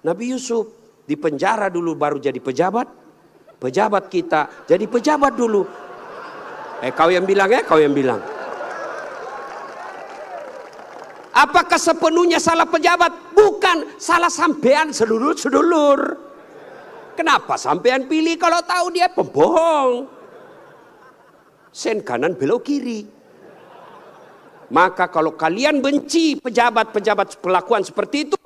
Nabi Yusuf di penjara dulu baru jadi pejabat. Pejabat kita jadi pejabat dulu. Kau yang bilang kau yang bilang. Apakah sepenuhnya salah pejabat? Bukan, salah sampean sedulur-sedulur. Kenapa sampean pilih kalau tahu dia pembohong? Sen kanan belok kiri. Maka kalau kalian benci pejabat-pejabat perlakuan seperti itu,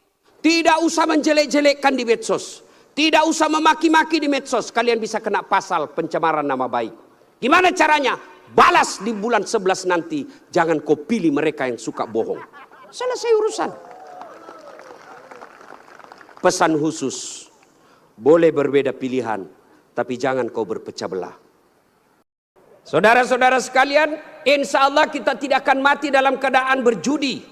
tidak usah menjelek-jelekkan di medsos. Tidak usah memaki-maki di medsos. Kalian bisa kena pasal pencemaran nama baik. Gimana caranya? Balas di bulan 11 nanti. Jangan kau pilih mereka yang suka bohong. Selesai urusan. Pesan khusus. Boleh berbeda pilihan, tapi jangan kau berpecah belah. Saudara-saudara sekalian, insya Allah kita tidak akan mati dalam keadaan berjudi.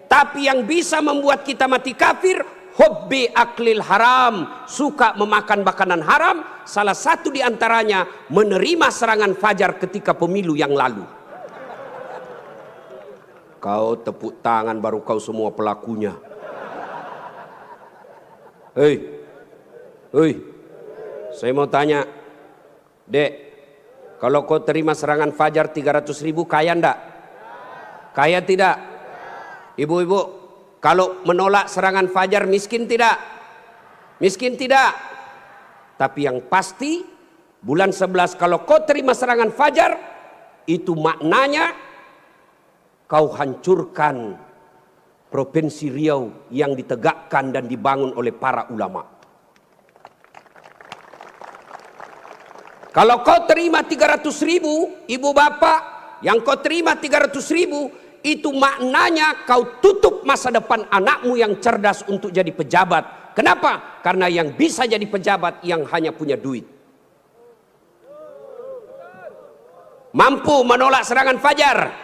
Tapi yang bisa membuat kita mati kafir, hobbi aklil haram, suka memakan makanan haram. Salah satu di antaranya menerima serangan fajar ketika pemilu yang lalu. Kau tepuk tangan baru kau semua pelakunya. Hei, saya mau tanya, Dek, kalau kau terima serangan fajar 300.000, kaya ndak? Kaya tidak? Ibu-ibu, kalau menolak serangan fajar miskin tidak? Miskin tidak? Tapi yang pasti bulan 11 kalau kau terima serangan fajar, itu maknanya kau hancurkan Provinsi Riau yang ditegakkan dan dibangun oleh para ulama. Kalau kau terima 300.000, ibu bapak, yang kau terima 300.000, itu maknanya kau tutup masa depan anakmu yang cerdas untuk jadi pejabat. Kenapa? Karena yang bisa jadi pejabat yang hanya punya duit. Mampu menolak serangan fajar?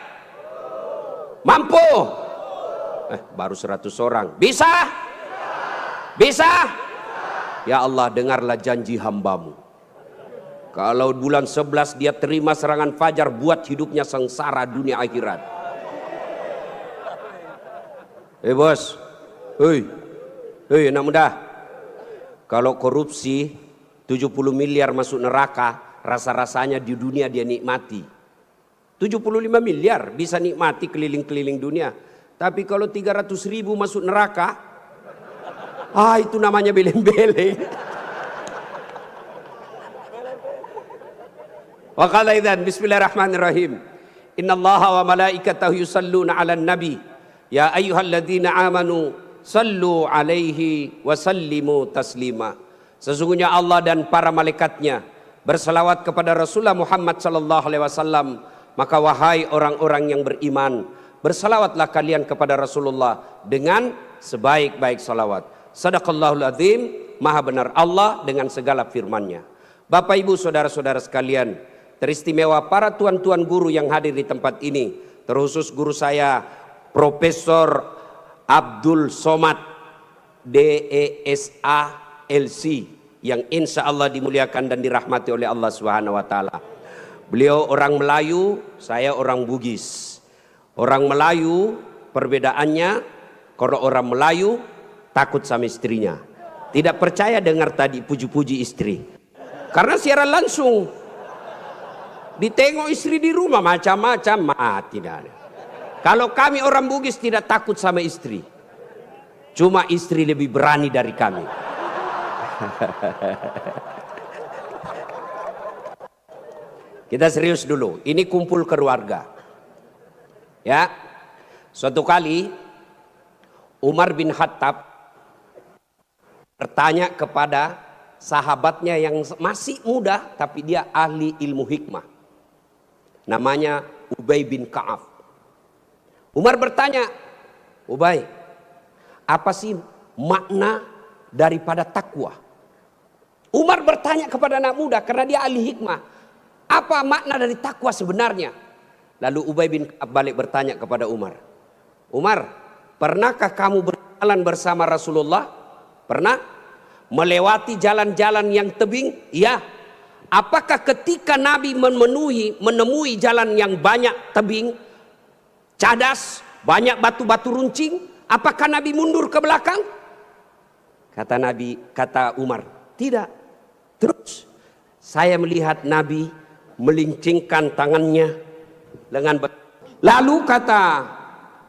Mampu? Baru 100 orang. Bisa? Bisa? Ya Allah, dengarlah janji hambamu. Kalau bulan 11 dia terima serangan fajar, buat hidupnya sengsara dunia akhirat. Bos, anak muda, kalau korupsi 70 miliar masuk neraka, rasa-rasanya di dunia dia nikmati. 75 miliar bisa nikmati keliling-keliling dunia. Tapi kalau 300.000 masuk neraka, itu namanya beleng-beleng. Wa qala idzan bismillahirrahmanirrahim. Innallaha wa malaikatahu yusalluna 'alan nabi. Ya ayyuhalladzina amanu sallu 'alaihi wa sallimu taslima. Sesungguhnya Allah dan para malaikatnya berselawat kepada Rasulullah Muhammad sallallahu alaihi wasallam. Maka wahai orang-orang yang beriman, bersalawatlah kalian kepada Rasulullah dengan sebaik-baik salawat. Sadaqallahul azim, maha benar Allah dengan segala firman-Nya. Bapak Ibu saudara-saudara sekalian, teristimewa para tuan-tuan guru yang hadir di tempat ini, terkhusus guru saya Profesor Abdul Somad DESA LC yang insya Allah dimuliakan dan dirahmati oleh Allah Subhanahu wa taala. Beliau orang Melayu, saya orang Bugis. Orang Melayu perbedaannya, kalau orang Melayu takut sama istrinya, tidak percaya dengar tadi puji-puji istri, karena siaran langsung ditengok istri di rumah macam-macam, tidak ada. Kalau kami orang Bugis tidak takut sama istri, cuma istri lebih berani dari kami. Kita serius dulu, ini kumpul keluarga. Ya, suatu kali Umar bin Khattab bertanya kepada sahabatnya yang masih muda tapi dia ahli ilmu hikmah, namanya Ubay bin Ka'ab. Umar bertanya, Ubay, apa sih makna daripada takwa? Umar bertanya kepada anak muda karena dia ahli hikmah, apa makna dari takwa sebenarnya? Lalu Ubay bin Ka'ab balik bertanya kepada Umar, Umar, pernahkah kamu berjalan bersama Rasulullah? Pernah? Melewati jalan-jalan yang tebing? Ya. Apakah ketika Nabi menemui jalan yang banyak tebing, cadas, banyak batu-batu runcing, apakah Nabi mundur ke belakang? Kata Nabi, kata Umar, tidak. Terus saya melihat Nabi melincingkan tangannya lengan. Lalu kata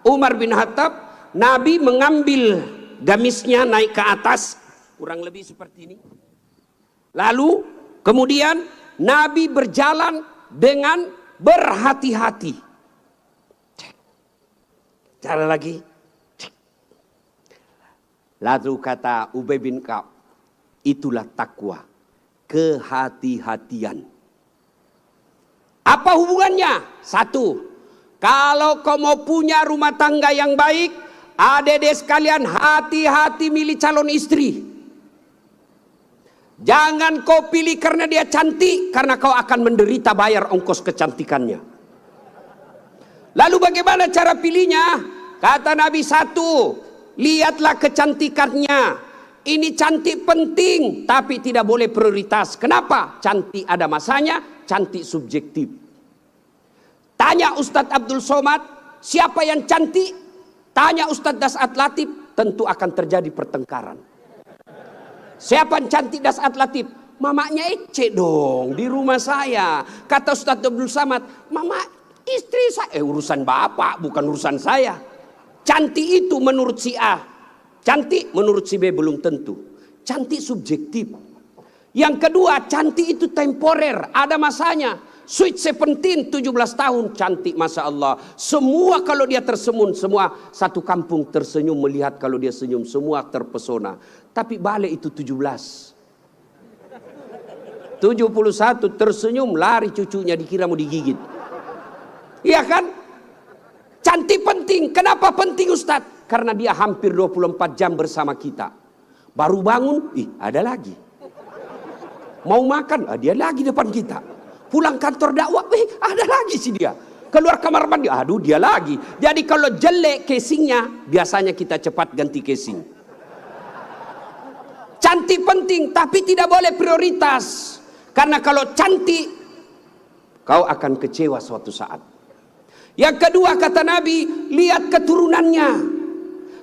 Umar bin Khattab, Nabi mengambil gamisnya naik ke atas, kurang lebih seperti ini. Lalu kemudian Nabi berjalan dengan berhati-hati. Cara lagi. Lalu kata Ubay bin Ka'ab, itulah takwa, kehati-hatian. Apa hubungannya? Satu, kalau kau mau punya rumah tangga yang baik, adik-adik sekalian, hati-hati milih calon istri. Jangan kau pilih karena dia cantik, karena kau akan menderita bayar ongkos kecantikannya. Lalu bagaimana cara pilihnya? Kata Nabi, satu, lihatlah kecantikannya. Ini cantik penting, tapi tidak boleh prioritas. Kenapa? Cantik ada masanya, cantik subjektif. Tanya Ustadz Abdul Somad, siapa yang cantik? Tanya Ustadz Das'at Latif, tentu akan terjadi pertengkaran. Siapa yang cantik Das'at Latif? Mamanya Ece dong, di rumah saya. Kata Ustadz Abdul Somad, mama istri saya. Urusan bapak, bukan urusan saya. Cantik itu menurut si A, cantik menurut si B belum tentu. Cantik subjektif. Yang kedua, cantik itu temporer, ada masanya. Sweet 17, 17 tahun, cantik Masya Allah. Semua kalau dia tersenyum, semua satu kampung tersenyum melihat kalau dia senyum, semua terpesona. Tapi balik itu 17. 71 tersenyum, lari cucunya dikira mau digigit. Iya kan? Cantik penting. Kenapa penting Ustadz? Karena dia hampir 24 jam bersama kita. Baru bangun, ada lagi. Mau makan, dia lagi depan kita. Pulang kantor dakwah, ada lagi sih dia. Keluar kamar mandi, aduh dia lagi. Jadi kalau jelek casingnya, biasanya kita cepat ganti casing. Cantik penting, tapi tidak boleh prioritas. Karena kalau cantik, kau akan kecewa suatu saat. Yang kedua kata Nabi, lihat keturunannya.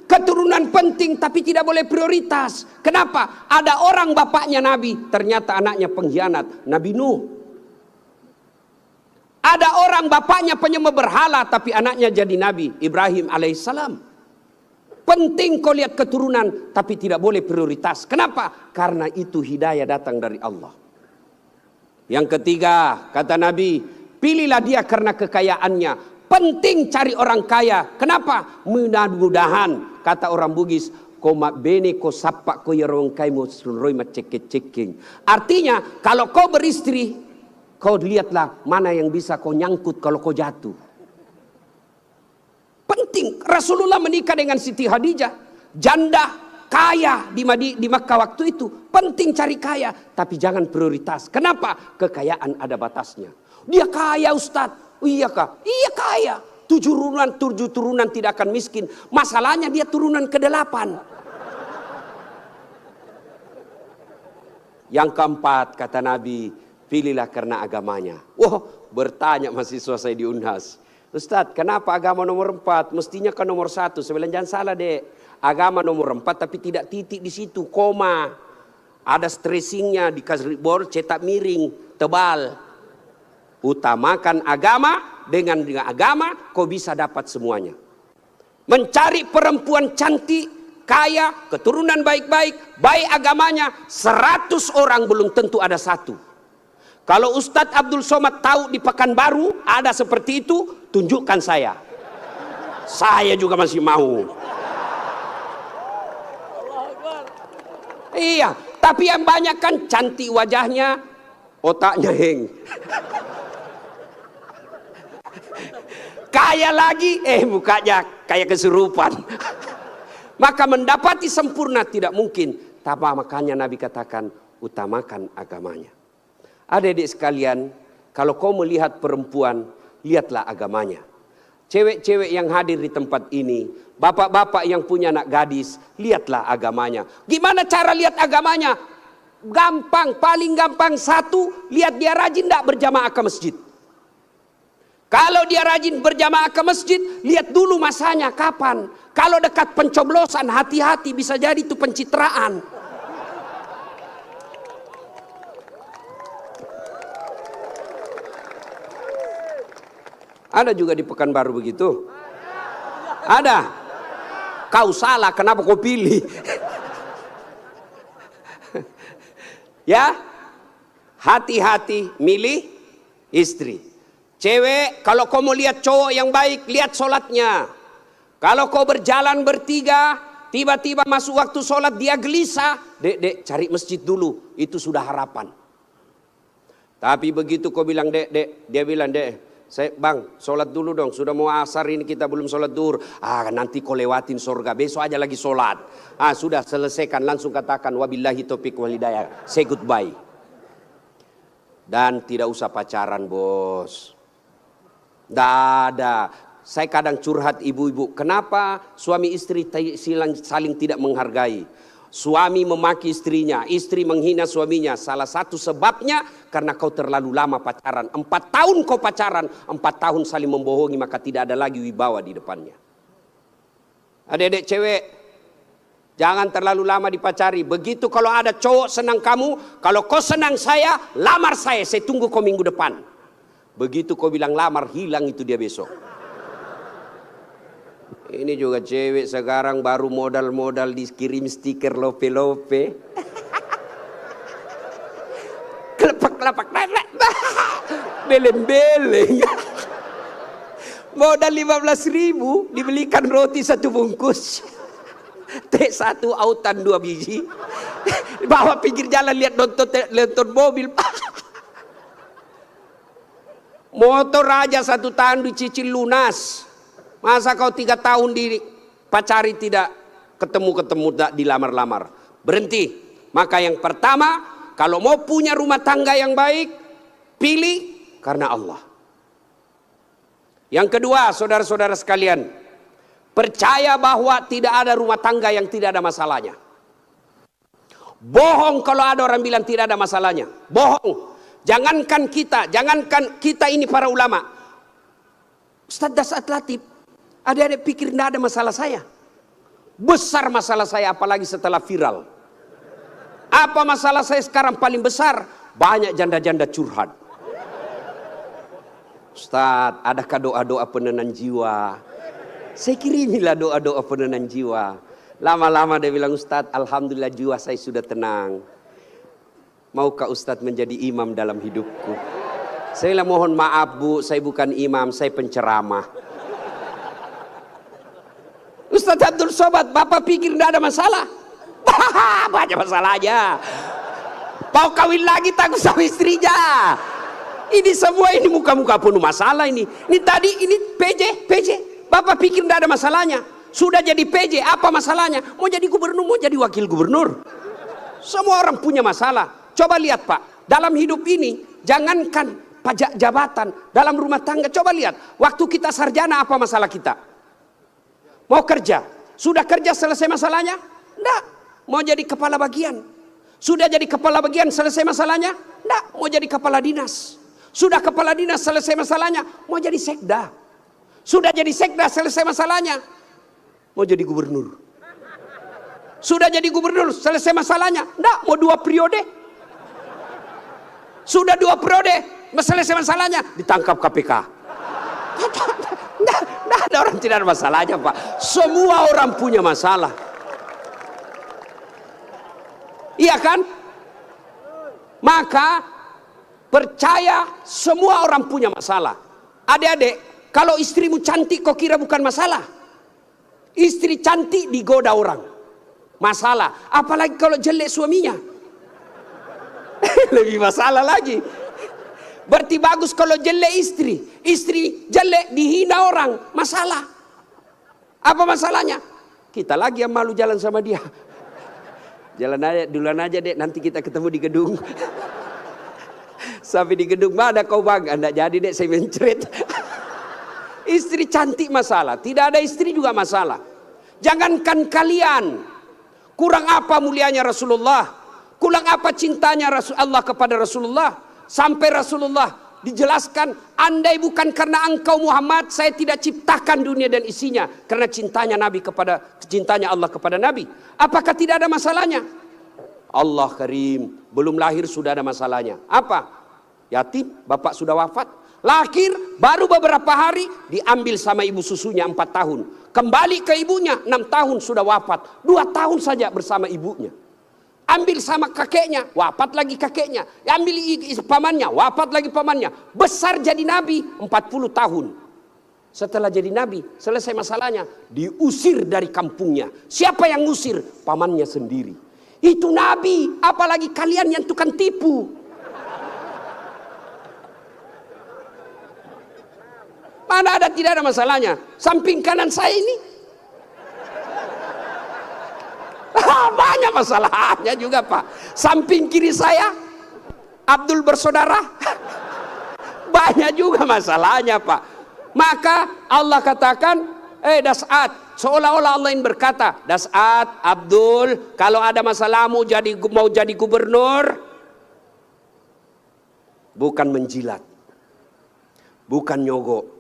Keturunan penting tapi tidak boleh prioritas. Kenapa? Ada orang bapaknya Nabi, ternyata anaknya pengkhianat. Nabi Nuh. Ada orang bapaknya penyembah berhala tapi anaknya jadi Nabi Ibrahim alaihissalam. Penting kau lihat keturunan tapi tidak boleh prioritas. Kenapa? Karena itu hidayah datang dari Allah. Yang ketiga kata Nabi, pilihlah dia karena kekayaannya. Penting cari orang kaya. Kenapa? Mudah-mudahan kata orang Bugis, koma bene ko sapa ko yarong kai mo sulroi macek-ceking. Artinya kalau kau beristri, kau lihatlah mana yang bisa kau nyangkut kalau kau jatuh. Penting. Rasulullah menikah dengan Siti Khadijah, janda kaya di Makkah waktu itu. Penting cari kaya, tapi jangan prioritas. Kenapa? Kekayaan ada batasnya. Dia kaya Ustadz. Iya kah? Iya kaya. 7 turunan tidak akan miskin. Masalahnya dia turunan ke-8. Yang keempat kata Nabi, pilihlah karena agamanya. Wah, bertanya mahasiswa saya di Unhas. Ustadz, kenapa agama nomor 4? Mestinya kan nomor 1. Saya bilang jangan salah dek. Agama nomor 4 tapi tidak titik di situ, koma. Ada stressingnya, dikasih board cetak miring, tebal. Utamakan agama, dengan agama kau bisa dapat semuanya. Mencari perempuan cantik, kaya, keturunan baik-baik, baik agamanya, 100 orang belum tentu ada 1. Kalau Ustadz Abdul Somad tahu di Pekanbaru ada seperti itu, tunjukkan saya. Saya juga masih mau. Iya, tapi yang banyak kan cantik wajahnya, otaknya heng. Kaya lagi, mukanya kayak kesurupan. Maka mendapati sempurna tidak mungkin. Tapi makanya Nabi katakan, utamakan agamanya. Adik-adik sekalian, kalau kau melihat perempuan, lihatlah agamanya. Cewek-cewek yang hadir di tempat ini, bapak-bapak yang punya anak gadis, lihatlah agamanya. Gimana cara lihat agamanya? Gampang, paling gampang. 1, lihat dia rajin tidak berjamaah ke masjid. Kalau dia rajin berjamaah ke masjid, lihat dulu masanya kapan. Kalau dekat pencoblosan, hati-hati, bisa jadi itu pencitraan. Ada juga di Pekanbaru begitu? Ada? Kau salah, kenapa kau pilih? Ya, hati-hati milih istri. Cewek, kalau kau mau lihat cowok yang baik, lihat sholatnya. Kalau kau berjalan bertiga, tiba-tiba masuk waktu sholat dia gelisah, dek, cari masjid dulu, itu sudah harapan. Tapi begitu kau bilang dek, dia bilang bang, sholat dulu dong, sudah mau asar ini kita belum sholat duhur. Nanti kau lewatin surga, besok aja lagi sholat. Sudah selesaikan, langsung katakan wabillahi taufiq wal hidayah, say goodbye. Dan tidak usah pacaran, bos. Tidak ada. Saya kadang curhat ibu-ibu, kenapa suami istri saling tidak menghargai? Suami memaki istrinya, istri menghina suaminya. Salah satu sebabnya karena kau terlalu lama pacaran. 4 tahun kau pacaran, 4 tahun saling membohongi, maka tidak ada lagi wibawa di depannya. Adik-adik cewek, jangan terlalu lama dipacari. Begitu kalau ada cowok senang kamu, kalau kau senang saya, lamar saya tunggu kau minggu depan. Begitu kau bilang lamar, hilang itu dia besok. Ini juga cewek sekarang baru modal-modal dikirim stiker lope-lope. Kelepak-kelepak, beleng-beleng. Modal 15.000 dibelikan roti 1 bungkus. Teh 1 autan 2 biji. Bawa pinggir jalan lihat nonton mobil. Motor aja 1 tahun dicicil lunas. Masa kau 3 tahun dipacari tidak ketemu dilamar-lamar. Berhenti. Maka yang pertama, kalau mau punya rumah tangga yang baik, pilih karena Allah. Yang kedua, saudara-saudara sekalian, percaya bahwa tidak ada rumah tangga yang tidak ada masalahnya. Bohong kalau ada orang bilang tidak ada masalahnya. Bohong. Jangankan kita ini para ulama. Ustaz Dasat Latif, adik-adik pikir tidak ada masalah saya. Besar masalah saya, apalagi setelah viral. Apa masalah saya sekarang paling besar? Banyak janda-janda curhat. Ustaz, adakah doa-doa penenang jiwa? Saya kirimilah doa-doa penenang jiwa. Lama-lama dia bilang, Ustaz, alhamdulillah jiwa saya sudah tenang. Maukah Ustadz menjadi imam dalam hidupku? Saya bilang, mohon maaf bu, saya bukan imam, saya penceramah. Ustadz Abdul Somad, bapak pikir tidak ada masalah? Banyak masalah aja. Mau kawin lagi takut sama istrinya. Ini semua ini muka-muka penuh masalah ini. Ini tadi ini PJ. Bapak pikir tidak ada masalahnya. Sudah jadi PJ, apa masalahnya? Mau jadi gubernur, mau jadi wakil gubernur. Semua orang punya masalah. Coba lihat Pak, dalam hidup ini jangankan pajak jabatan, dalam rumah tangga coba lihat. Waktu kita sarjana apa masalah kita? Mau kerja, sudah kerja selesai masalahnya? Enggak. Mau jadi kepala bagian, sudah jadi kepala bagian selesai masalahnya? Enggak. Mau jadi kepala dinas, sudah kepala dinas selesai masalahnya? Mau jadi sekda, sudah jadi sekda selesai masalahnya? Mau jadi gubernur, sudah jadi gubernur selesai masalahnya? Enggak. Mau 2 periode? Sudah 2 periode, selesai masalahnya, ditangkap KPK. Tidak ada orang tidak ada masalahnya Pak. Semua orang punya masalah. Iya kan? Maka percaya semua orang punya masalah. Adik-adik, kalau istrimu cantik kau kira bukan masalah? Istri cantik digoda orang, masalah. Apalagi kalau jelek suaminya. Lebih masalah lagi. Berarti bagus kalau jelek istri jelek dihina orang, masalah. Apa masalahnya? Kita lagi yang malu jalan sama dia. Jalan aja, duluan aja dek, nanti kita ketemu di gedung. Sampai di gedung, mana kau bang? Anda jadi dek, saya mencret. Istri cantik masalah, tidak ada istri juga masalah. Jangankan kalian, kurang apa mulianya Rasulullah? Kurang apa cintanya Allah kepada Rasulullah? Sampai Rasulullah dijelaskan, andai bukan karena engkau Muhammad, saya tidak ciptakan dunia dan isinya. Karena cintanya Allah kepada Nabi. Apakah tidak ada masalahnya? Allah Karim, belum lahir sudah ada masalahnya. Apa? Yatim, bapak sudah wafat. Lahir, baru beberapa hari diambil sama ibu susunya 4 tahun. Kembali ke ibunya 6 tahun sudah wafat. 2 tahun saja bersama ibunya. Ambil sama kakeknya, wafat lagi kakeknya. Ambil pamannya, wafat lagi pamannya. Besar jadi nabi 40 tahun. Setelah jadi nabi, selesai masalahnya, diusir dari kampungnya. Siapa yang ngusir? Pamannya sendiri. Itu nabi, apalagi kalian yang tukang tipu. Mana ada, tidak ada masalahnya. Samping kanan saya ini banyak masalahnya juga Pak. Samping kiri saya Abdul bersaudara banyak juga masalahnya Pak. Maka Allah katakan, Das'at, seolah-olah Allah yang berkata, Das'at, Abdul, kalau ada masalahmu mau jadi gubernur, bukan menjilat, bukan nyogok.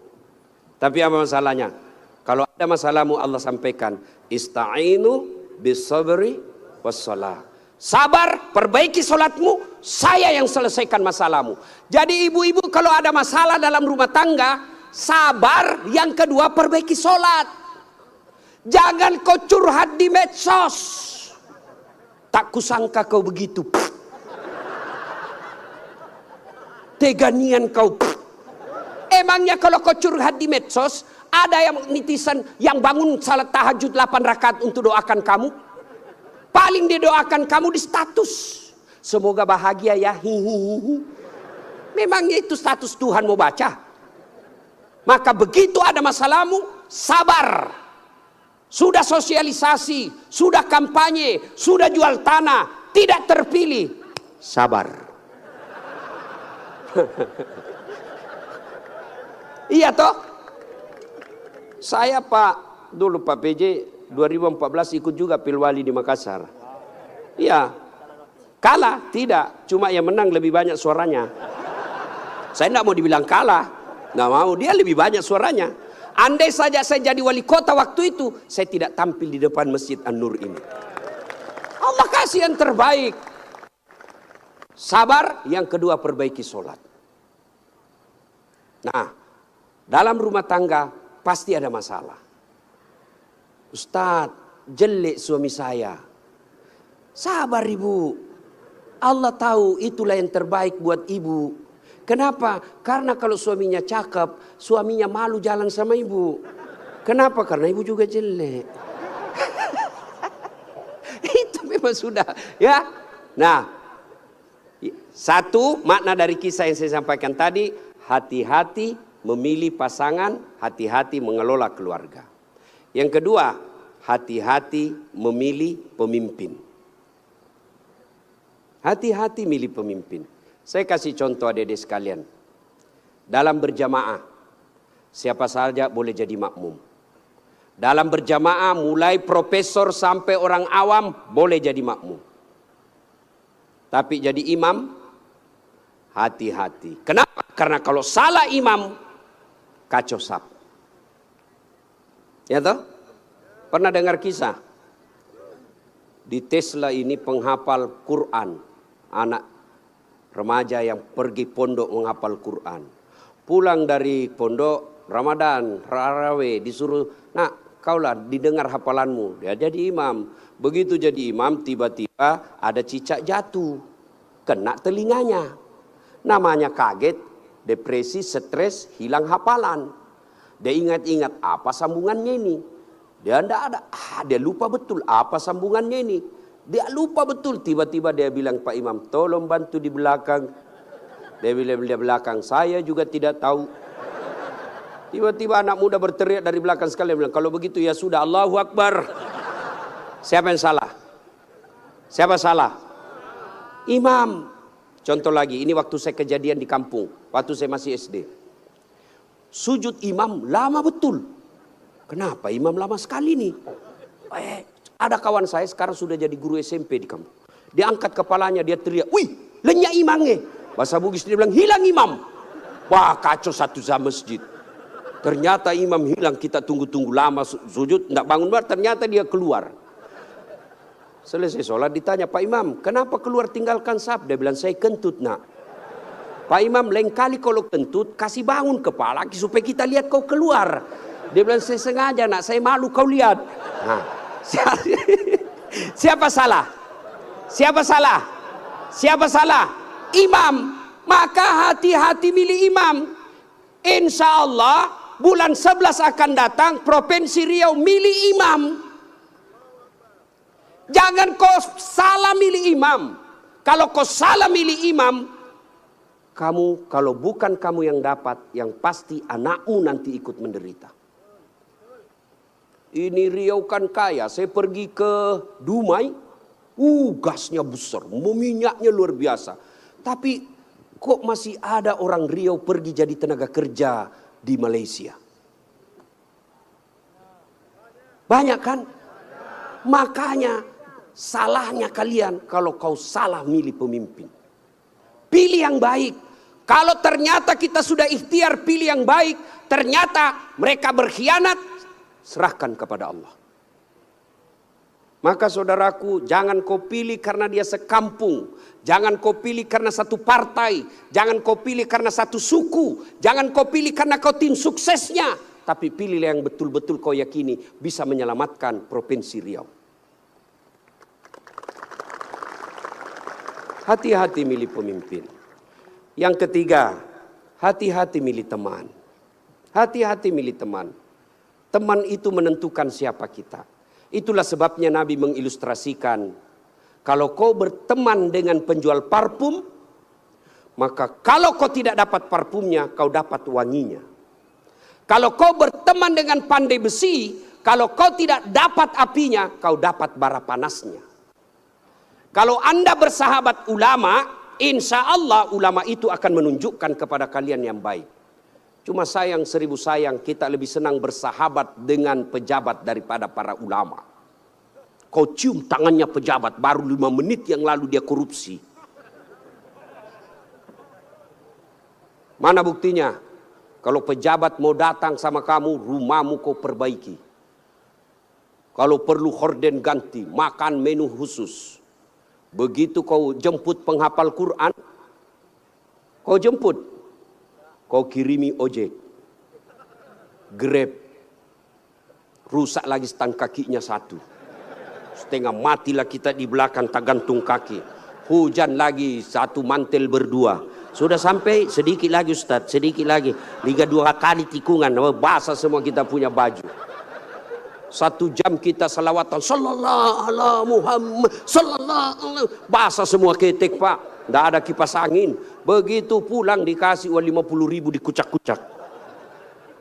Tapi apa masalahnya? Kalau ada masalahmu Allah sampaikan, ista'inu bisabri wassalah. Sabar, perbaiki solatmu, saya yang selesaikan masalahmu. Jadi ibu-ibu kalau ada masalah dalam rumah tangga, sabar. Yang kedua, perbaiki solat. Jangan kau curhat di medsos. Tak kusangka kau begitu. Teganian kau. Emangnya kalau kau curhat di medsos, ada yang netizen yang bangun salat tahajud 8 rakaat untuk doakan kamu? Paling dia doakan kamu di status. Semoga bahagia ya. Hihihi. Memangnya itu status Tuhan mau baca? Maka begitu ada masalahmu, sabar. Sudah sosialisasi, sudah kampanye, sudah jual tanah, tidak terpilih. Sabar. Iya toh? Saya dulu Pak PJ 2014 ikut juga Pilwali di Makassar. Iya. Kalah? Tidak. Cuma yang menang lebih banyak suaranya. Saya tidak mau dibilang kalah. Nggak mau. Dia lebih banyak suaranya. Andai saja saya jadi wali kota waktu itu, saya tidak tampil di depan Masjid An-Nur ini. Allah kasih yang terbaik. Sabar. Yang kedua, perbaiki sholat. Nah, dalam rumah tangga pasti ada masalah. Ustadz, jelek suami saya. Sabar ibu. Allah tahu itulah yang terbaik buat ibu. Kenapa? Karena kalau suaminya cakep, suaminya malu jalan sama ibu. Kenapa? Karena ibu juga jelek. Itu memang sudah. Ya. Nah, satu makna dari kisah yang saya sampaikan tadi, hati-hati memilih pasangan, hati-hati mengelola keluarga. Yang kedua, hati-hati memilih pemimpin. Hati-hati milih pemimpin. Saya kasih contoh adik-adik sekalian. Dalam berjamaah, siapa saja boleh jadi makmum. Dalam berjamaah, mulai profesor sampai orang awam boleh jadi makmum. Tapi jadi imam, hati-hati. Kenapa? Karena kalau salah imam, kacau sap. Ya toh? Pernah dengar kisah? Di Tesla ini penghafal Quran. Anak remaja yang pergi pondok menghafal Quran. Pulang dari pondok, Ramadan, Tarawih, disuruh, nak kaulah didengar hafalanmu. Dia jadi imam. Begitu jadi imam, tiba-tiba ada cicak jatuh. Kena telinganya. Namanya kaget, depresi, stres, hilang hafalan. Dia ingat-ingat apa sambungannya ini. Dia tidak ada, dia lupa betul apa sambungannya ini. Dia lupa betul, tiba-tiba dia bilang, Pak Imam, tolong bantu di belakang. Dia bilang di belakang, saya juga tidak tahu. Tiba-tiba anak muda berteriak dari belakang sekali, dia bilang, kalau begitu ya sudah, Allahu Akbar. Siapa yang salah? Siapa salah? Imam. Contoh lagi, ini waktu saya kejadian di kampung, waktu saya masih SD. Sujud imam lama betul. Kenapa imam lama sekali nih? Ada kawan saya sekarang sudah jadi guru SMP di kampung. Dia angkat kepalanya, dia teriak, wih, lenyap imamnya. Bahasa Bugis dia bilang, hilang imam. Wah, kacau satu jam masjid. Ternyata imam hilang, kita tunggu-tunggu lama sujud, tidak bangun, ternyata dia keluar. Selesai sholat ditanya, Pak Imam, kenapa keluar tinggalkan saf? Dia bilang, saya kentut nak. Pak Imam, lain kali kalau kentut, kasih bangun kepala supaya kita lihat kau keluar. Dia bilang, saya sengaja nak, saya malu kau lihat. Nah, siapa salah? Siapa salah? Siapa salah? Imam. Maka hati-hati milih imam. Insya Allah bulan 11 akan datang, Provinsi Riau milih imam. Jangan kau salah milih imam. Kalau kau salah milih imam, kamu kalau bukan kamu yang dapat, yang pasti anakmu nanti ikut menderita. Ini Riau kan kaya. Saya pergi ke Dumai, gasnya besar, minyaknya luar biasa. Tapi kok masih ada orang Riau pergi jadi tenaga kerja di Malaysia? Banyak kan? Makanya salahnya kalian kalau kau salah milih pemimpin. Pilih yang baik. Kalau ternyata kita sudah ikhtiar pilih yang baik, ternyata mereka berkhianat, serahkan kepada Allah. Maka saudaraku, jangan kau pilih karena dia sekampung. Jangan kau pilih karena satu partai. Jangan kau pilih karena satu suku. Jangan kau pilih karena kau tim suksesnya. Tapi pilihlah yang betul-betul kau yakini bisa menyelamatkan Provinsi Riau. Hati-hati milih pemimpin. Yang ketiga, hati-hati milih teman. Hati-hati milih teman. Teman itu menentukan siapa kita. Itulah sebabnya Nabi mengilustrasikan, kalau kau berteman dengan penjual parfum, maka kalau kau tidak dapat parfumnya, kau dapat wanginya. Kalau kau berteman dengan pandai besi, kalau kau tidak dapat apinya, kau dapat bara panasnya. Kalau Anda bersahabat ulama, insya Allah ulama itu akan menunjukkan kepada kalian yang baik. Cuma sayang 1000 sayang, kita lebih senang bersahabat dengan pejabat daripada para ulama. Kau cium tangannya pejabat, baru 5 menit yang lalu dia korupsi. Mana buktinya? Kalau pejabat mau datang sama kamu, rumahmu kau perbaiki. Kalau perlu horden ganti, makan menu khusus. Begitu kau jemput penghafal Quran, kau jemput. Kau kirimi ojek, Grab, rusak lagi stang kakinya satu. Setengah matilah kita di belakang tak gantung kaki. Hujan lagi satu mantel berdua. Sudah sampai sedikit lagi Ustaz, sedikit lagi. 2 kali tikungan, basah semua kita punya baju. 1 jam kita salawatan, sallallahu ala Muhammad, sallallahu ala, basah semua ketek Pak. Tidak ada kipas angin. Begitu pulang dikasih uang 50.000 dikucak-kucak.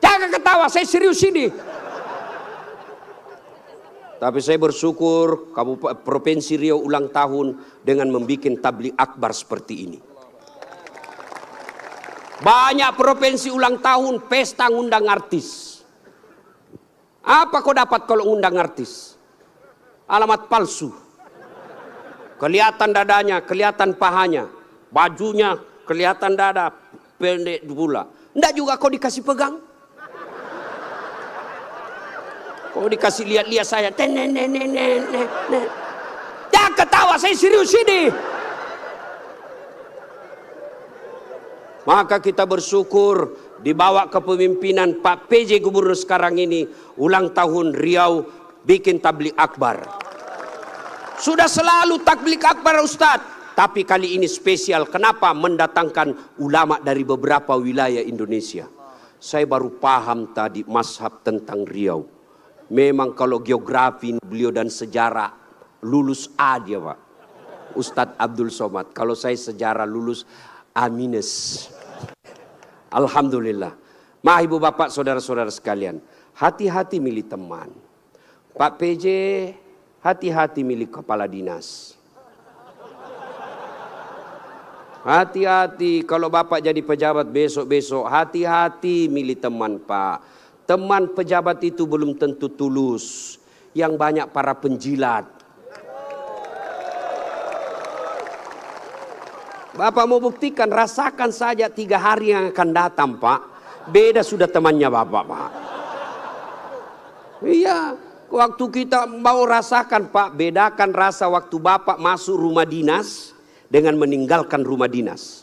Jangan ketawa, saya serius ini. Tapi saya bersyukur Provinsi Riau ulang tahun dengan membuat tabligh akbar seperti ini. Banyak provinsi ulang tahun pesta ngundang artis. Apa kau dapat kalau ngundang artis? Alamat palsu. Kelihatan dadanya, kelihatan pahanya, bajunya kelihatan dada, pendek pula. Enggak juga kau dikasih pegang. Kau dikasih lihat-lihat saya. Jangan ketawa, saya serius ini. Maka kita bersyukur dibawa kepemimpinan Pak PJ Gubernur sekarang ini, ulang tahun Riau bikin tabligh akbar. Sudah selalu tabligh akbar Ustadz, tapi kali ini spesial. Kenapa? Mendatangkan ulama dari beberapa wilayah Indonesia. Saya baru paham tadi mazhab tentang Riau. Memang kalau geografi beliau dan sejarah lulus A dia Pak, Ustadz Abdul Somad. Kalau saya sejarah lulus A-. Alhamdulillah. Mah ibu bapak saudara-saudara sekalian, hati-hati milih teman. Pak PJ, hati-hati milih kepala dinas. Hati-hati kalau bapak jadi pejabat besok-besok, hati-hati milih teman Pak. Teman pejabat itu belum tentu tulus. Yang banyak para penjilat. Bapak mau buktikan, rasakan saja 3 hari yang akan datang, Pak. Beda sudah temannya Bapak, Pak. Iya, waktu kita mau rasakan, Pak, bedakan rasa waktu Bapak masuk rumah dinas dengan meninggalkan rumah dinas.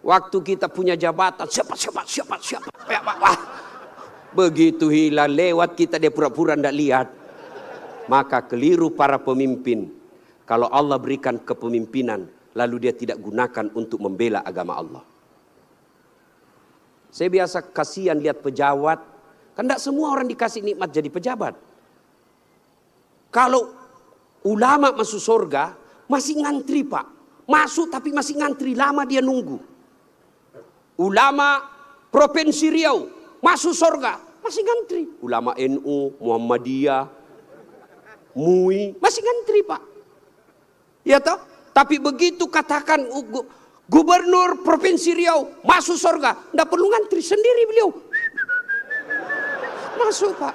Waktu kita punya jabatan, siapa. Wah, begitu hilang lewat kita dia pura-pura tidak lihat. Maka keliru para pemimpin. Kalau Allah berikan kepemimpinan, lalu dia tidak gunakan untuk membela agama Allah. Saya biasa kasihan lihat pejabat. Kan tidak semua orang dikasih nikmat jadi pejabat. Kalau ulama masuk surga, masih ngantri, Pak. Masuk tapi masih ngantri, lama dia nunggu. Ulama Provinsi Riau, masuk surga, masih ngantri. Ulama NU, Muhammadiyah, MUI, masih ngantri, Pak. Ya toh? Tapi begitu katakan Gubernur Provinsi Riau masuk surga, tidak perlu ngantri, sendiri beliau masuk, Pak.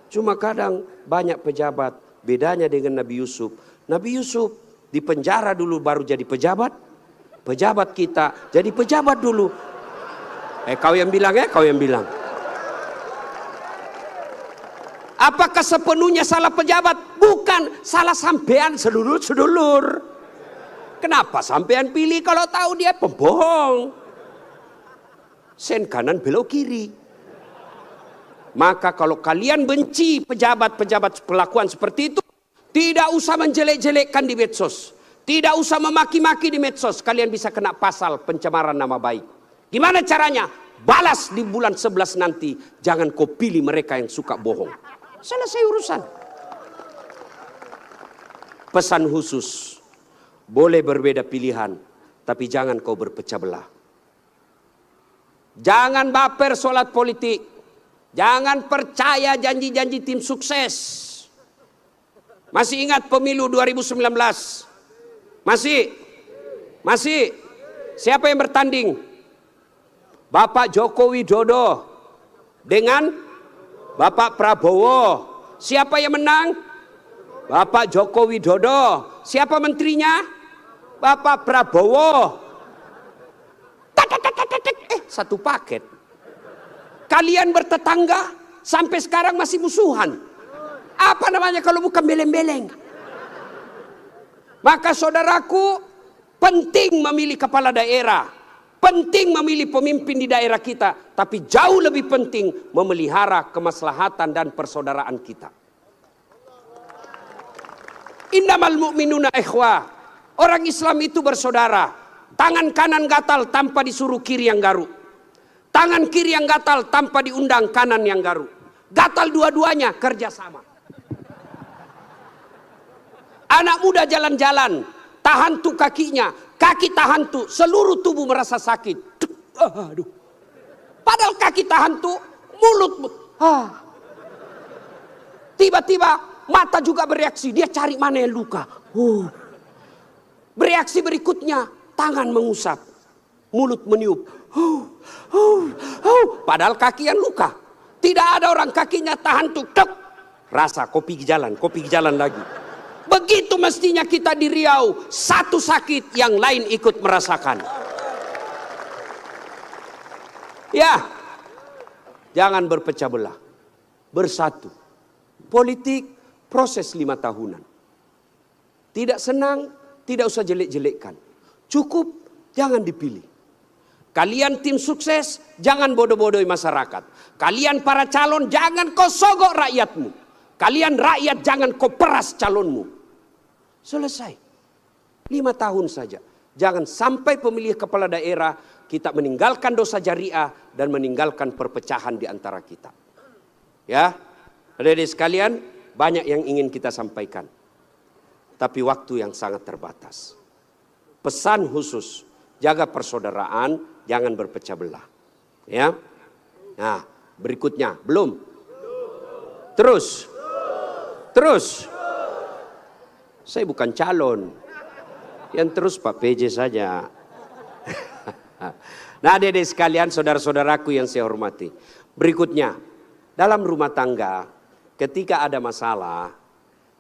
Cuma kadang banyak pejabat, bedanya dengan Nabi Yusuf. Nabi Yusuf di penjara dulu baru jadi pejabat. Pejabat kita jadi pejabat dulu. Kau yang bilang kau yang bilang. Apakah sepenuhnya salah pejabat? Bukan, salah sampean sedulur-sedulur. Kenapa sampean pilih kalau tahu dia pembohong? Sen kanan belok kiri. Maka kalau kalian benci pejabat-pejabat perlakuan seperti itu, tidak usah menjelek-jelekkan di medsos. Tidak usah memaki-maki di medsos. Kalian bisa kena pasal pencemaran nama baik. Gimana caranya? Balas di bulan 11 nanti. Jangan kau pilih mereka yang suka bohong. Selesai urusan. Pesan khusus, boleh berbeda pilihan, tapi jangan kau berpecah belah. Jangan baper solat politik. Jangan percaya janji-janji tim sukses. Masih ingat pemilu 2019? Masih. Siapa yang bertanding? Bapak Joko Widodo dengan Bapak Prabowo. Siapa yang menang? Bapak Joko Widodo. Siapa menterinya? Bapak Prabowo. Satu paket. Kalian bertetangga sampai sekarang masih musuhan. Apa namanya kalau bukan beleng-beleng? Maka saudaraku, penting memilih kepala daerah. Penting memilih pemimpin di daerah kita. Tapi jauh lebih penting memelihara kemaslahatan dan persaudaraan kita. Innamal mu'minuna ikhwah. Orang Islam itu bersaudara. Tangan kanan gatal tanpa disuruh kiri yang garuk. Tangan kiri yang gatal tanpa diundang kanan yang garuk. Gatal dua-duanya kerjasama. Anak muda jalan-jalan, tahan tuh kakinya, kaki tahan tuh, seluruh tubuh merasa sakit. Aduh. Padahal kaki tahan tuh, mulut. Tiba-tiba mata juga bereaksi, dia cari mana yang luka. Bereaksi berikutnya, tangan mengusap, mulut meniup. Padahal kaki yang luka. Tidak ada orang kakinya tahan tuh, rasa kopi jalan lagi. Begitu mestinya kita di Riau, satu sakit yang lain ikut merasakan. Ya, jangan berpecah belah, bersatu. Politik proses 5 tahunan. Tidak senang, tidak usah jelek-jelekkan. Cukup, jangan dipilih. Kalian tim sukses, jangan bodoh-bodohi masyarakat. Kalian para calon, jangan kau sogok rakyatmu. Kalian rakyat, jangan kau peras calonmu. Selesai. 5 tahun saja. Jangan sampai pemilih kepala daerah kita meninggalkan dosa jariah dan meninggalkan perpecahan di antara kita. Ya, adik-adik sekalian, banyak yang ingin kita sampaikan. Tapi waktu yang sangat terbatas. Pesan khusus, jaga persaudaraan, jangan berpecah belah. Ya. Nah, berikutnya, belum. Terus. Saya bukan calon. Yang terus Pak PJ saja. Nah, adik-adik sekalian, saudara-saudaraku yang saya hormati. Berikutnya, dalam rumah tangga, ketika ada masalah,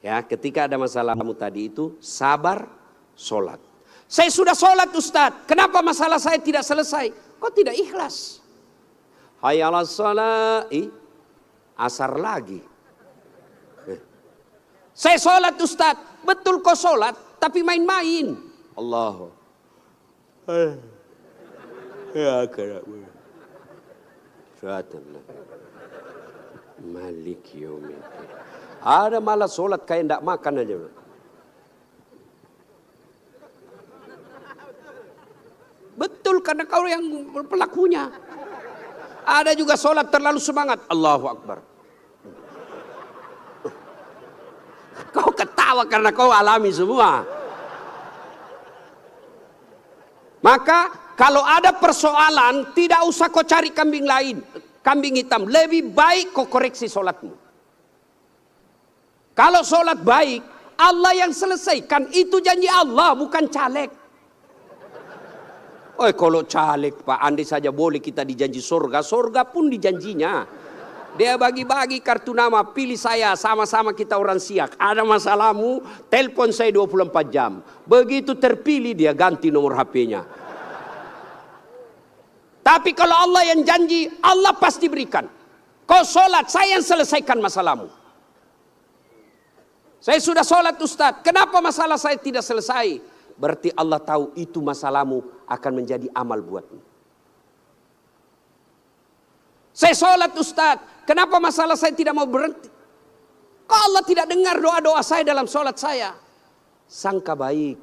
Ya, ketika ada masalahmu tadi itu sabar, sholat. Saya sudah sholat Ustadz, kenapa masalah saya tidak selesai? Kok tidak ikhlas? Hayya 'alas shalah, asar lagi. Saya sholat Ustadz, betul kok sholat, tapi main-main. Allah. Ya kerabu. Malik yaumiddin. Ada malah sholat kayak tidak makan aja. Betul, karena kau yang pelakunya. Ada juga sholat terlalu semangat. Allahu Akbar. Kau ketawa karena kau alami semua. Maka kalau ada persoalan, tidak usah kau cari kambing lain, kambing hitam. Lebih baik kau koreksi sholatmu. Kalau sholat baik, Allah yang selesaikan. Itu janji Allah, bukan caleg. Oh, kalau caleg Pak, andai saja boleh kita dijanji surga. Surga pun dijanjinya. Dia bagi-bagi kartu nama, pilih saya, sama-sama kita orang Siak. Ada masalahmu, telepon saya 24 jam. Begitu terpilih dia ganti nomor HP-nya. Tapi kalau Allah yang janji, Allah pasti berikan. Kau sholat, saya yang selesaikan masalahmu. Saya sudah sholat Ustadz, kenapa masalah saya tidak selesai? Berarti Allah tahu itu masalahmu akan menjadi amal buatmu. Saya sholat Ustadz, kenapa masalah saya tidak mau berhenti? Kok Allah tidak dengar doa-doa saya dalam sholat saya? Sangka baik.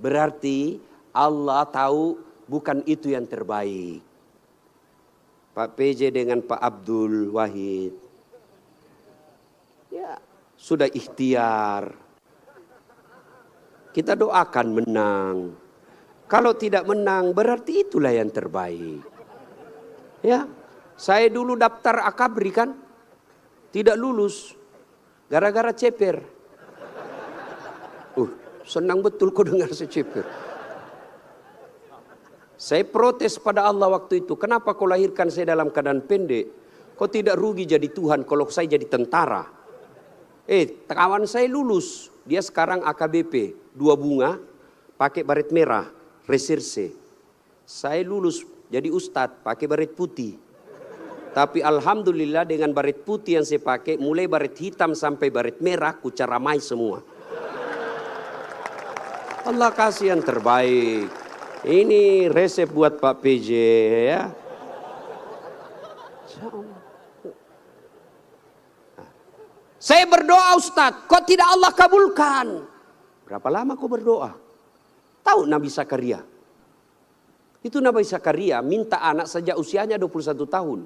Berarti Allah tahu bukan itu yang terbaik. Pak PJ dengan Pak Abdul Wahid. Ya, sudah ikhtiar. Kita doakan menang. Kalau tidak menang berarti itulah yang terbaik. Ya, saya dulu daftar akabri kan, tidak lulus gara-gara ceper. Senang betul kau dengar saya ceper. Saya protes pada Allah waktu itu. Kenapa kau lahirkan saya dalam keadaan pendek? Kau tidak rugi jadi Tuhan kalau saya jadi tentara. Kawan saya lulus. Dia sekarang AKBP. 2 bunga. Pakai baret merah. Reserse. Saya lulus jadi ustadz. Pakai baret putih. Tapi alhamdulillah dengan baret putih yang saya pakai. Mulai baret hitam sampai baret merah. Ku caramai semua. Allah kasih yang terbaik. Ini resep buat Pak PJ ya. Saya berdoa Ustadz, kok tidak Allah kabulkan? Berapa lama kau berdoa? Tahu Nabi Zakaria? Itu Nabi Zakaria minta anak sejak usianya 21 tahun.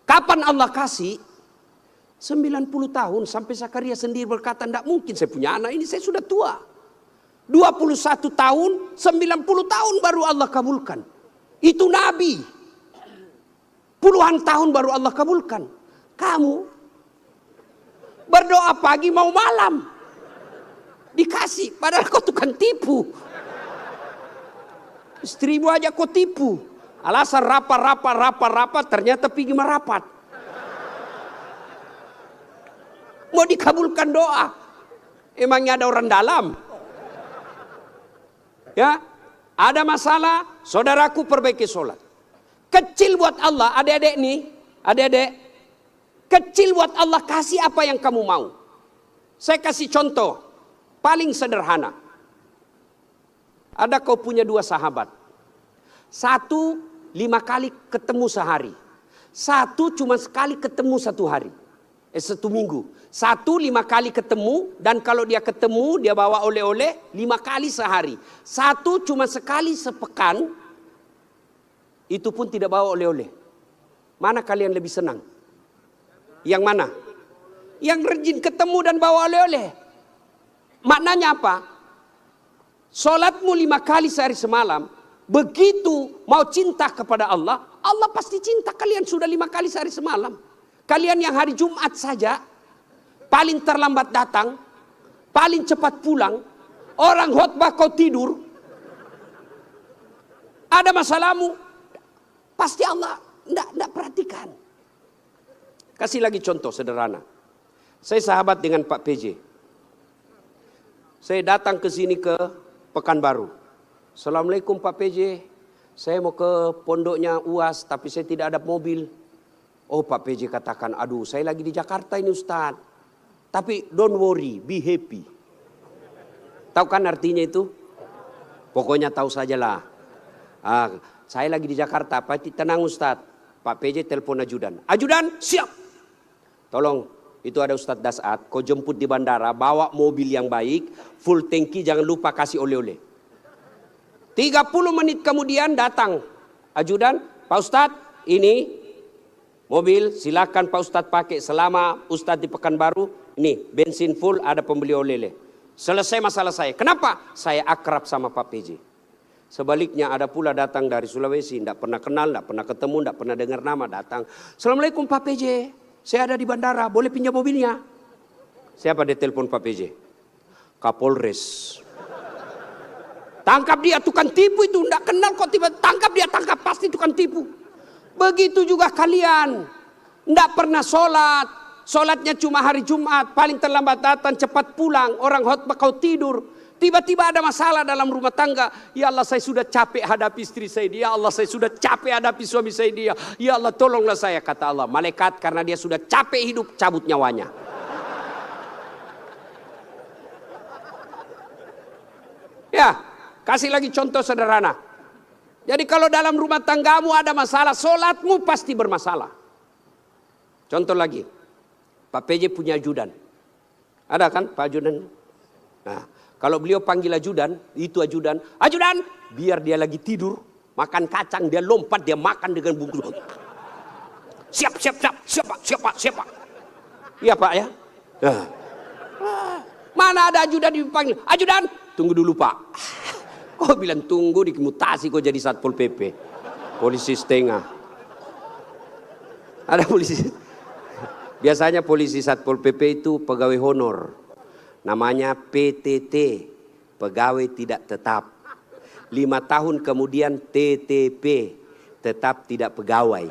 Kapan Allah kasih? 90 tahun sampai Zakaria sendiri berkata, tidak mungkin saya punya anak ini, saya sudah tua. 21 tahun, 90 tahun baru Allah kabulkan. Itu Nabi. Puluhan tahun baru Allah kabulkan. Kamu berdoa pagi mau malam. Dikasih, padahal kau tukang tipu. Istrimu aja kau tipu. Alasan rapat, ternyata pergi merapat. Mau dikabulkan doa. Emangnya ada orang dalam? Ya, ada masalah, saudaraku perbaiki sholat. Kecil buat Allah, adik-adik nih, adik-adik. Kecil buat Allah, kasih apa yang kamu mau. Saya kasih contoh, paling sederhana. Ada kau punya 2 sahabat. 1 5 kali ketemu sehari. 1 cuma sekali ketemu 1 hari. 1 minggu. 1 5 kali ketemu, dan kalau dia ketemu dia bawa oleh-oleh 5 kali sehari. 1 cuma sekali sepekan, itu pun tidak bawa oleh-oleh. Mana kalian lebih senang? Yang mana? Yang rajin ketemu dan bawa oleh-oleh. Maknanya apa? Solatmu 5 kali sehari semalam, begitu mau cinta kepada Allah, Allah pasti cinta kalian sudah 5 kali sehari semalam. Kalian yang hari Jumat saja paling terlambat datang, paling cepat pulang, orang khotbah kau tidur. Ada masalahmu, pasti Allah tidak perhatikan. Kasih lagi contoh sederhana. Saya sahabat dengan Pak PJ. Saya datang ke sini ke Pekanbaru. Assalamualaikum Pak PJ. Saya mau ke pondoknya UAS tapi saya tidak ada mobil. Oh Pak PJ katakan, aduh saya lagi di Jakarta ini Ustaz. Tapi don't worry, be happy. Tahu kan artinya itu? Pokoknya tahu sajalah. Saya lagi di Jakarta, Pak tenang Ustaz. Pak PJ telepon ajudan. Ajudan siap. Tolong. Itu ada Ustadz Dasat, kau jemput di bandara, bawa mobil yang baik, full tangki, jangan lupa kasih oleh-oleh. 30 menit kemudian datang ajudan, Pak Ustadz ini mobil silakan Pak Ustadz pakai selama Ustadz di Pekanbaru, ini bensin full ada pembeli oleh-oleh. Selesai masalah saya, kenapa? Saya akrab sama Pak PJ. Sebaliknya ada pula datang dari Sulawesi, tidak pernah kenal, tidak pernah ketemu, tidak pernah dengar nama, datang. Assalamualaikum Pak PJ. Saya ada di bandara, boleh pinjam mobilnya? Siapa dia telepon Pak PJ? Kapolres. Tangkap dia, tukang tipu itu. Tidak kenal kok tiba tangkap dia, tangkap pasti tukang tipu. Begitu juga kalian. Tidak pernah sholat. Sholatnya cuma hari Jumat. Paling terlambat datang, cepat pulang. Orang khotbah kau tidur. Tiba-tiba ada masalah dalam rumah tangga. Ya Allah saya sudah capek hadapi istri saya. Ya Allah saya sudah capek hadapi suami saya dia. Ya Allah tolonglah saya. Kata Allah malaikat karena dia sudah capek hidup cabut nyawanya. Ya kasih lagi contoh sederhana. Jadi kalau dalam rumah tanggamu ada masalah, sholatmu pasti bermasalah. Contoh lagi. Pak PJ punya ajudan. Ada kan Pak ajudan? Nah. Kalau beliau panggil ajudan, itu ajudan, ajudan, biar dia lagi tidur, makan kacang, dia lompat, dia makan dengan bungkus. Siap, siap, siap, siap, Pak, siap, Pak, siap, Pak. Iya, Pak, ya. Nah. Mana ada ajudan dipanggil, ajudan, tunggu dulu, Pak. Kau bilang tunggu, dimutasi kau jadi Satpol PP. Polisi setengah. Ada polisi. Biasanya polisi Satpol PP itu pegawai honor. Namanya PTT, pegawai tidak tetap. 5 tahun kemudian TTP, tetap tidak pegawai.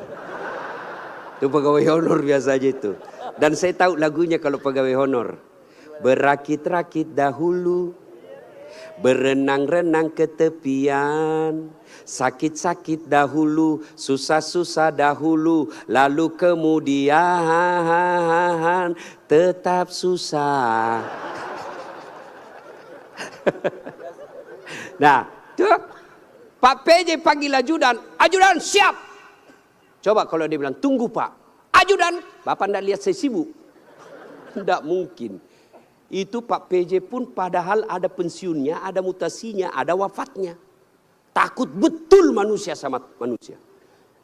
Itu pegawai honor biasa aja itu. Dan saya tahu lagunya kalau pegawai honor. Berakit-rakit dahulu, berenang-renang ke tepian. Sakit-sakit dahulu, susah-susah dahulu, lalu kemudian tetap susah. Nah, tuh Pak PJ panggil ajudan, ajudan siap. Coba kalau dia bilang tunggu Pak, ajudan, Bapak tidak lihat saya sibuk. Tidak mungkin. Itu Pak PJ pun padahal ada pensiunnya, ada mutasinya, ada wafatnya. Takut betul manusia sama manusia.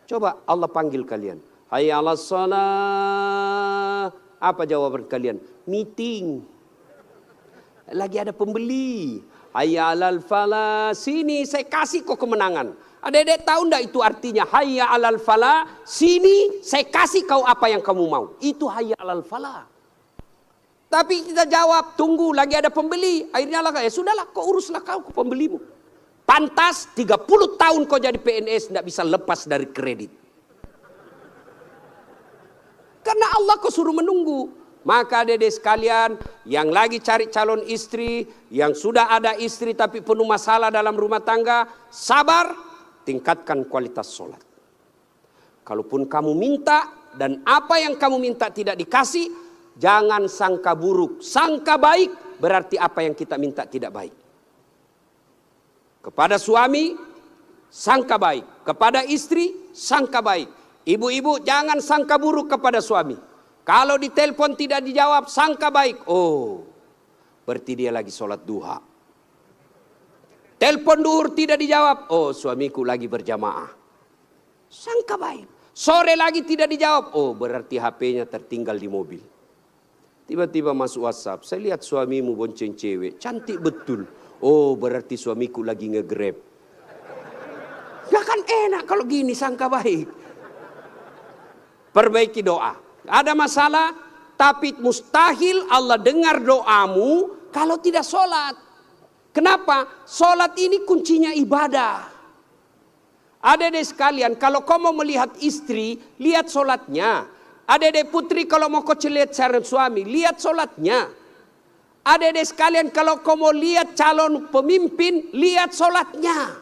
Coba Allah panggil kalian. Hayya 'alas shalah. Apa jawaban kalian? Meeting. Lagi ada pembeli. Hayya 'alal falah. Sini saya kasih kau kemenangan. Adik-adik tahu enggak itu artinya? Hayya 'alal falah. Sini saya kasih kau apa yang kamu mau. Itu hayya 'alal falah. Tapi kita jawab, tunggu lagi ada pembeli. Akhirnya lah, ya sudahlah kau uruslah kau ke pembelimu. Pantas 30 tahun kau jadi PNS tidak bisa lepas dari kredit. Karena Allah kau suruh menunggu. Maka adik-adik sekalian yang lagi cari calon istri, yang sudah ada istri tapi penuh masalah dalam rumah tangga, sabar, tingkatkan kualitas sholat. Kalaupun kamu minta dan apa yang kamu minta tidak dikasih, jangan sangka buruk, sangka baik berarti apa yang kita minta tidak baik. Kepada suami, sangka baik. Kepada istri, sangka baik. Ibu-ibu jangan sangka buruk kepada suami. Kalau ditelepon tidak dijawab, sangka baik. Oh, berarti dia lagi sholat duha. Telepon duhur tidak dijawab. Oh, suamiku lagi berjamaah. Sangka baik. Sore lagi tidak dijawab. Oh, berarti HP-nya tertinggal di mobil. Tiba-tiba masuk WhatsApp. Saya lihat suamimu bonceng cewek. Cantik betul. Oh, berarti suamiku lagi nge-grab. Gak kan enak kalau gini sangka baik. Perbaiki doa. Ada masalah, tapi mustahil Allah dengar doamu kalau tidak sholat. Kenapa? Sholat ini kuncinya ibadah. Adik-adik sekalian, kalau kau mau melihat istri, lihat sholatnya. Adik-adik putri kalau mau kau lihat calon suami, lihat solatnya. Adik-adik sekalian kalau kau mau lihat calon pemimpin, lihat solatnya.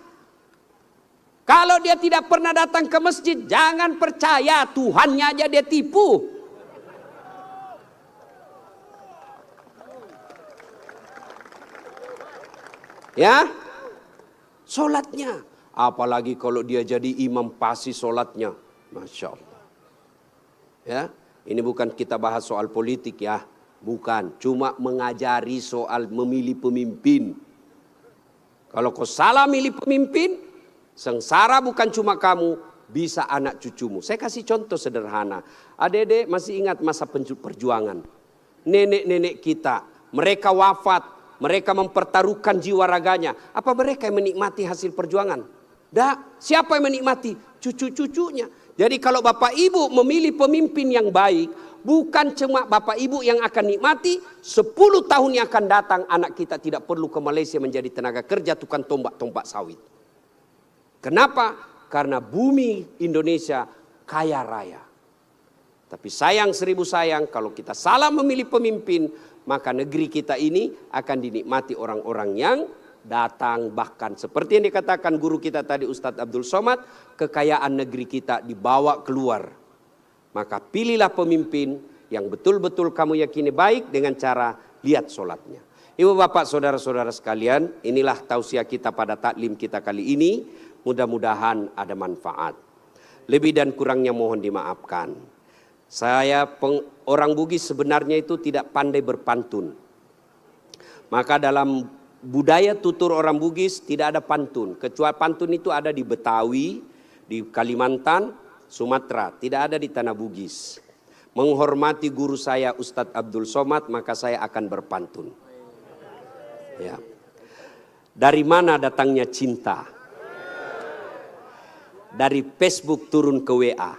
Kalau dia tidak pernah datang ke masjid, jangan percaya, Tuhannya aja dia tipu. Ya, solatnya. Apalagi kalau dia jadi imam pasti solatnya, Masya Allah. Ya, ini bukan kita bahas soal politik ya, bukan. Cuma mengajari soal memilih pemimpin. Kalau kau salah milih pemimpin, sengsara bukan cuma kamu, bisa anak cucumu. Saya kasih contoh sederhana. Adik-adik masih ingat masa perjuangan. Nenek-nenek kita, mereka wafat, mereka mempertaruhkan jiwa raganya. Apa mereka yang menikmati hasil perjuangan? Dah, siapa yang menikmati? Cucu-cucunya. Jadi kalau bapak ibu memilih pemimpin yang baik, bukan cuma bapak ibu yang akan nikmati, 10 tahun yang akan datang anak kita tidak perlu ke Malaysia menjadi tenaga kerja tukang tombak-tombak sawit. Kenapa? Karena bumi Indonesia kaya raya. Tapi sayang 1000 sayang kalau kita salah memilih pemimpin, maka negeri kita ini akan dinikmati orang-orang yang datang, bahkan seperti yang dikatakan guru kita tadi Ustadz Abdul Somad, kekayaan negeri kita dibawa keluar. Maka pilihlah pemimpin yang betul-betul kamu yakini baik dengan cara lihat solatnya. Ibu bapak saudara-saudara sekalian, inilah tausiah kita pada taklim kita kali ini. Mudah-mudahan ada manfaat. Lebih dan kurangnya mohon dimaafkan. Saya orang Bugis sebenarnya itu tidak pandai berpantun. Maka dalam budaya tutur orang Bugis tidak ada pantun. Kecuali pantun itu ada di Betawi, di Kalimantan, Sumatera. Tidak ada di tanah Bugis. Menghormati guru saya Ustadz Abdul Somad, maka saya akan berpantun. Ya. Dari mana datangnya cinta? Dari Facebook turun ke WA.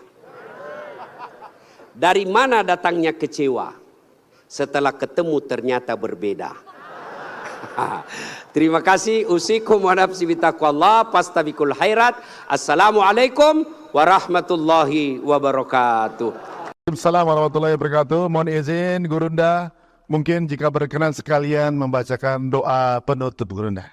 Dari mana datangnya kecewa? Setelah ketemu ternyata berbeda. Terima kasih. Usikum wa nafsi bitaqwallah fastabiqul khairat. Assalamualaikum warahmatullahi wabarakatuh. Assalamualaikum warahmatullahi wabarakatuh. Mohon izin Gurunda, mungkin jika berkenan sekalian membacakan doa penutup Gurunda.